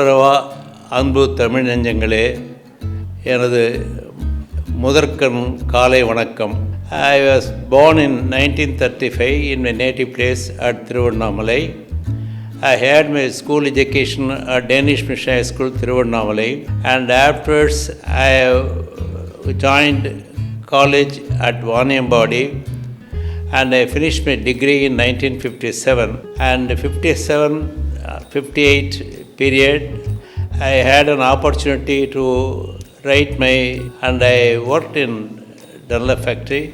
நட்பரவா அன்பு தமிழ் நெஞ்சங்களே, எனது முதற்கண் காலை வணக்கம். I was born in 1935 in my native place at Thiruvannamalai. I had my school education at Danish Mission High School, Thiruvannamalai, and afterwards I joined college at Vaniyambadi, and I finished my degree in 1957. And 58 period, I had an opportunity to write and I worked in Dunlop factory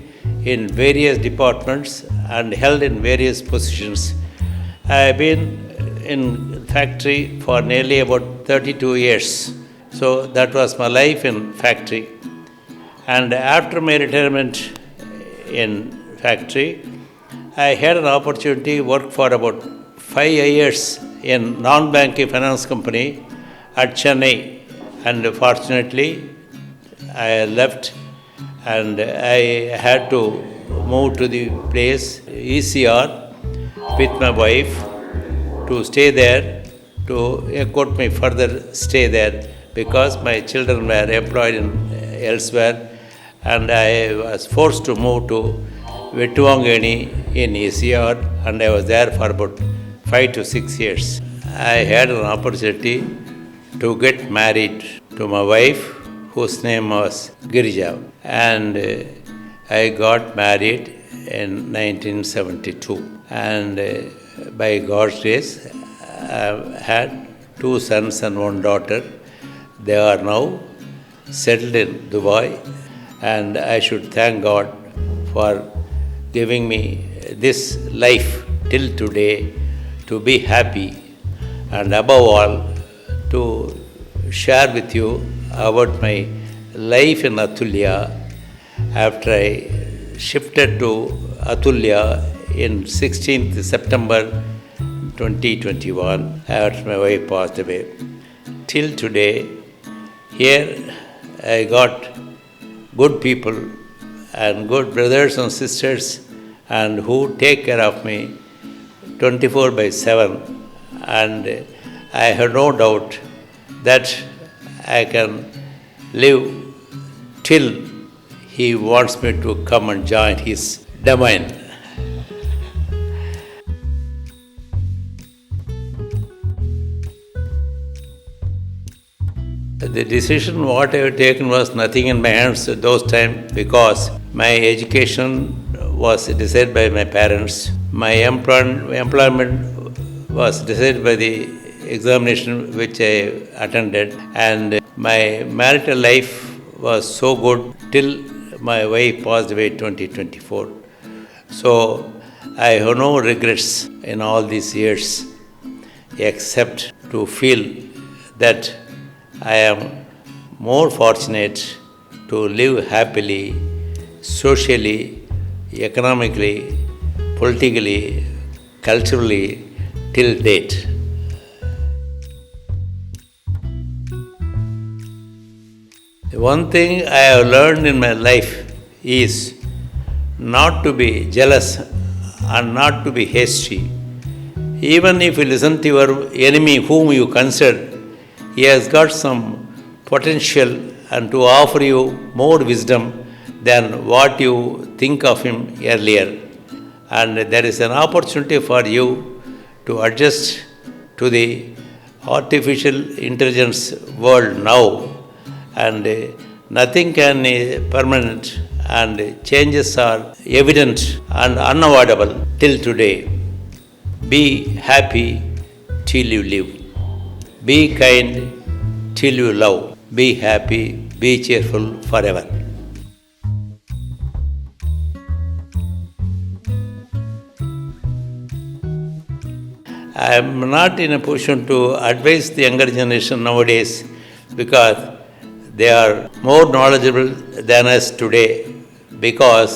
in various departments and held in various positions. I have been in factory for nearly about 32 years. So that was my life in factory. And after my retirement in factory, I had an opportunity to work for about 5 years in non-banking finance company at Chennai. And fortunately, I left and I had to move to the place ECR with my wife to stay there, to accord my further stay there, because my children were employed elsewhere, and I was forced to move to Vettuangani in ECR, and I was there for about 5 to 6 years. I had an opportunity to get married to my wife, whose name was Girija, and I got married in 1972. And by God's grace, I had 2 sons and 1 daughter. They are now settled in Dubai, and I should thank God for giving me this life till today to be happy, and above all to share with you about my life in Athulya after I shifted to Athulya in 16th September 2021 after my wife passed away. Till today, here I got good people and good brothers and sisters, and who take care of me 24/7, and I have no doubt that I can live till He wants me to come and join His domain. The decision what I have taken was nothing in my hands at those times, because my education was decided by my parents. My employment was decided by the examination which I attended, and my marital life was so good till my wife passed away in 2024. So I have no regrets in all these years, except to feel that I am more fortunate to live happily, socially, economically, politically, culturally till date. One thing I have learned in my life is not to be jealous and not to be hasty. Even if you listen to your enemy whom you consider, he has got some potential and to offer you more wisdom than what you think of him earlier. And there is an opportunity for you to adjust to the artificial intelligence world now, and nothing can be permanent, and changes are evident and unavoidable till today. Be happy till you live. Be kind till you love. Be happy, be cheerful forever. I am not in a position to advise the younger generation nowadays, because they are more knowledgeable than us today, because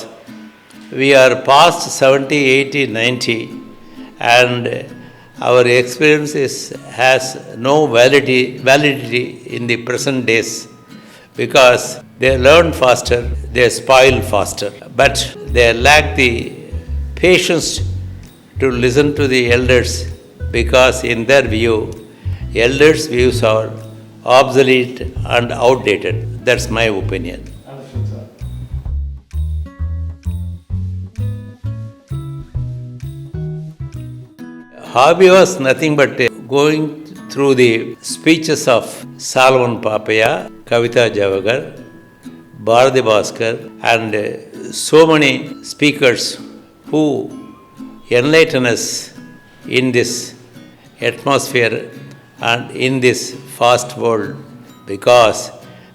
we are past 70, 80, 90, and our experience has no validity in the present days, because they learn faster, they spoil faster, but they lack the patience to listen to the elders, because in their view, Elders' views are obsolete and outdated. That's my opinion. Understood, sir. Hobby was nothing but going through the speeches of Salvan Papaya, Kavita Javagar, Bharati Bhaskar, and so many speakers who enlighten us in this atmosphere and in this fast world, because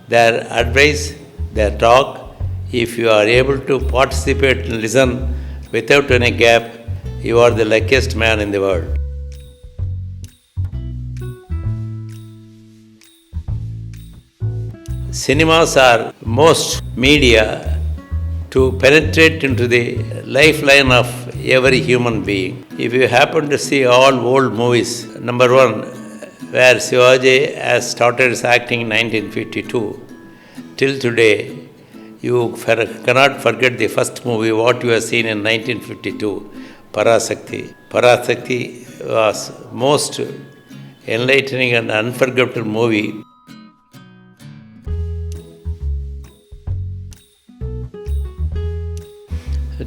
their advice, their talk, if you are able to participate and listen without any gap, you are the luckiest man in the world. Cinemas are most media to penetrate into the lifeline of every human being. If you happen to see all old movies, number one, where Shivaji has started his acting in 1952, till today, you cannot forget the first movie what you have seen in 1952, Parasakti. Parasakti was most enlightening and unforgettable movie.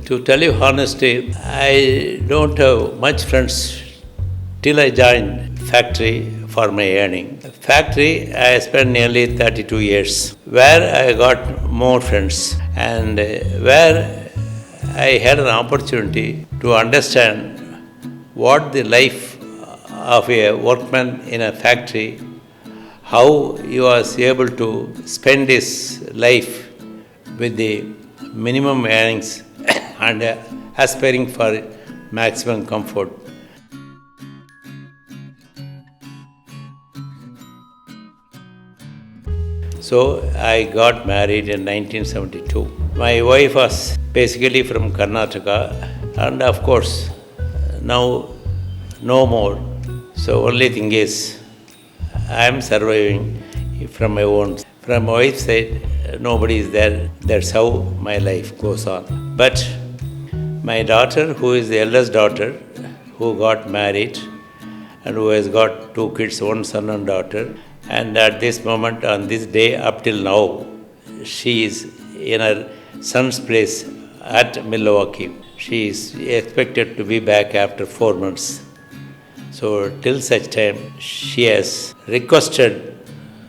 To tell you honestly, I don't have much friends till I joined factory for my earning. Factory, I spent nearly 32 years, where I got more friends and where I had an opportunity to understand what the life of a workman in a factory, how he was able to spend his life with the minimum earnings and aspiring for maximum comfort. So I got married in 1972. My wife was basically from Karnataka, and of course now no more. So only thing is I am surviving from my own. From my wife's side, nobody is there. That's how my life goes on. But my daughter, who is the eldest daughter, who got married and who has got two kids, one son and daughter, and at this moment, on this day, up till now, she is in her son's place at Milwaukee. She is expected to be back after 4 months. So till such time, she has requested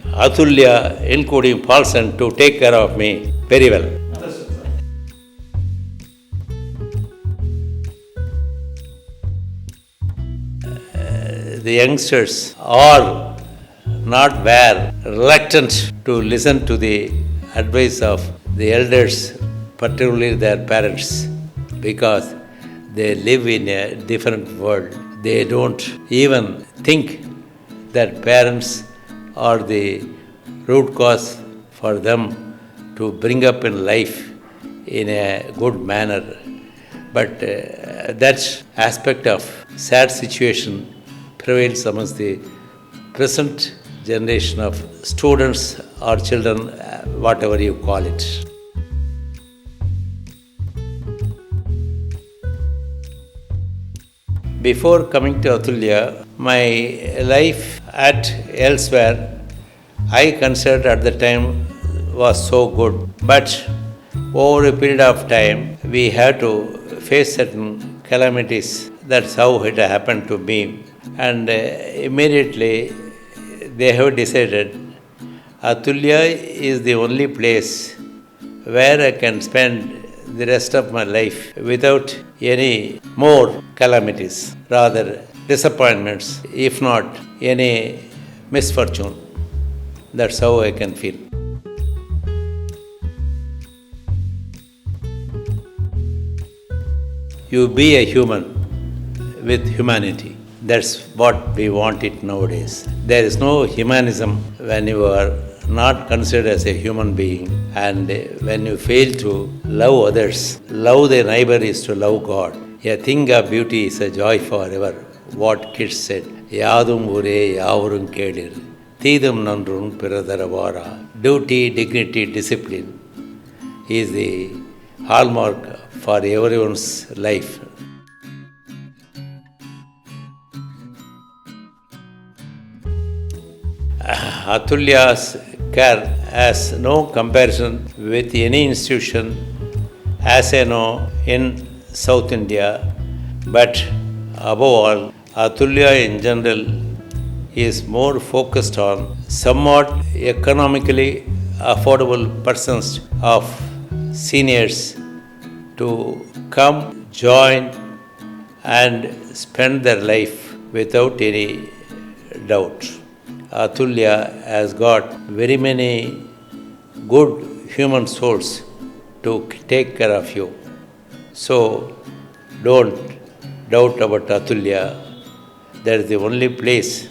Athulya, including Paulson, to take care of me very well. Understood, sir. The youngsters are not were reluctant to listen to the advice of the elders, particularly their parents, because they live in a different world. They don't even think that parents are the root cause for them to bring up in life in a good manner. But that aspect of sad situation prevails amongst the present generation of students or children, whatever you call it. Before coming to Athulya, my life at elsewhere, I considered at the time was so good. But over a period of time, we had to face certain calamities. That's how it happened to me. And immediately they have decided Athulya is the only place where I can spend the rest of my life without any more calamities, rather disappointments, if not any misfortune. That's how I can feel. You be a human with humanity. That's what we want it nowadays. There is no humanism when you are not considered as a human being, and when you fail to love others. Love their neighbor is to love God. A thing of beauty is a joy forever. What kids said, Yadum ure yavurum kedir, Thidum nandrum piradharavara. Duty, dignity, discipline is the hallmark for everyone's life. Athulya's care has no comparison with any institution as I know in South India, but above all, Athulya in general is more focused on somewhat economically affordable persons of seniors to come, join, and spend their life without any doubt. Athulya has got very many good human souls to take care of you. So don't doubt about Athulya. That is the only place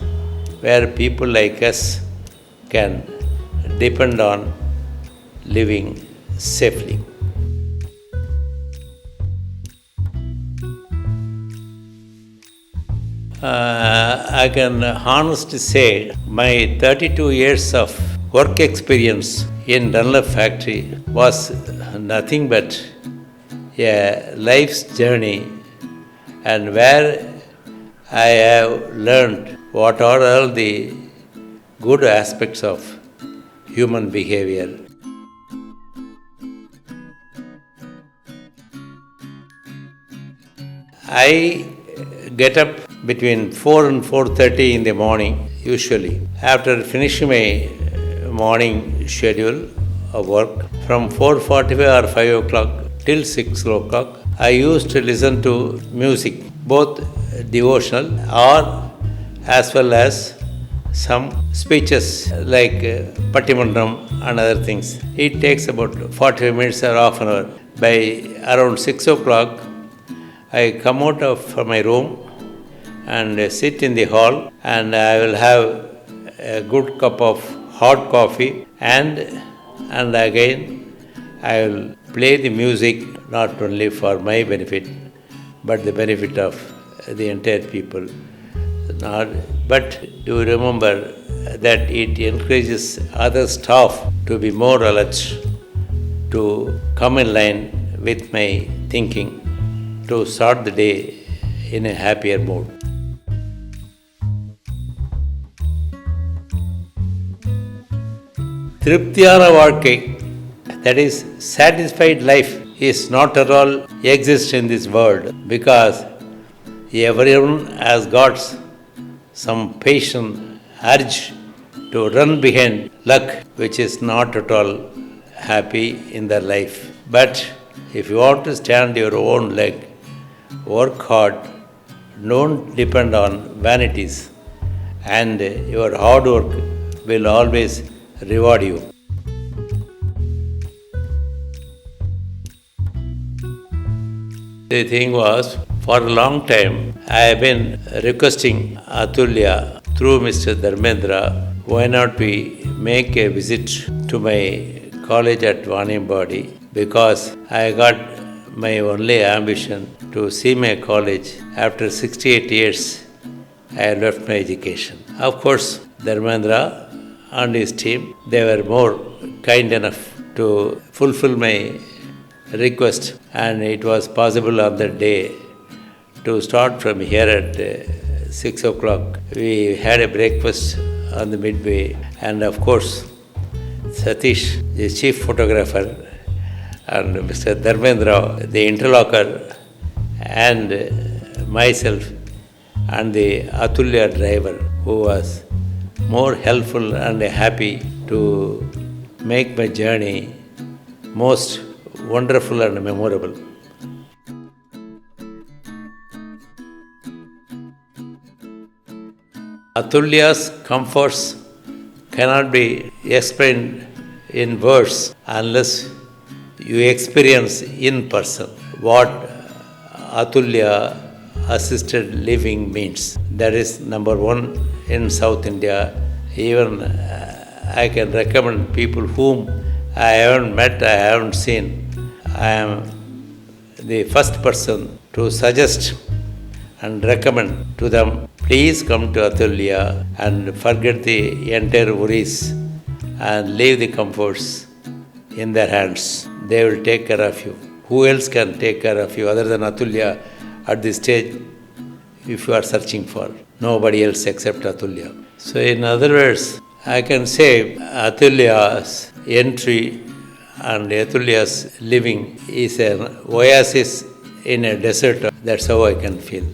where people like us can depend on living safely. I can honestly say my 32 years of work experience in Dunlop factory was nothing but a life's journey, and where I have learned what are all the good aspects of human behavior. I get up between 4 and 4:30 in the morning usually. After finishing my morning schedule of work from 4:45 or 5 o'clock till 6 o'clock, I used to listen to music, both devotional or as well as some speeches like Pattimandram and other things. It takes about 45 minutes or half an hour. By around 6 o'clock, I come out of my room and sit in the hall, and I will have a good cup of hot coffee, and again I will play the music not only for my benefit but the benefit of the entire people. But do remember that it encourages other staff to be more alert, to come in line with my thinking, to start the day in a happier mood. திருப்தியான வாழ்க்கை, that is satisfied life, is not at all exist in this world, because everyone has got some patient urge to run behind luck, which is not at all happy in their life. But if you want to stand your own leg, work hard, don't depend on vanities, and your hard work will always reward you. The thing was, for a long time, I have been requesting Athulya through Mr. Dharmendra, why not we make a visit to my college at Vanambadi, because I got my only ambition to see my college. After 68 years, I left my education. Of course, Dharmendra and his team, they were more kind enough to fulfill my request, and it was possible on that day to start from here at 6 o'clock. We had a breakfast on the midway, and of course, Satish, the chief photographer, and Mr. Dharmendra, the interlocutor, and myself, and the Athulya driver, who was more helpful and happy to make my journey most wonderful and memorable. Athulya's comforts cannot be explained in words unless you experience in person what Athulya assisted living means. That is number one in South India. Even I can recommend people whom I haven't met, I haven't seen. I am the first person to suggest and recommend to them, please come to Athulya and forget the entire worries and leave the comforts in their hands. They will take care of you. Who else can take care of you other than Athulya at this stage if you are searching for? Nobody else except Athulya. So in other words, I can say Athulya's entry and Athulya's living is an oasis in a desert. That's how I can feel.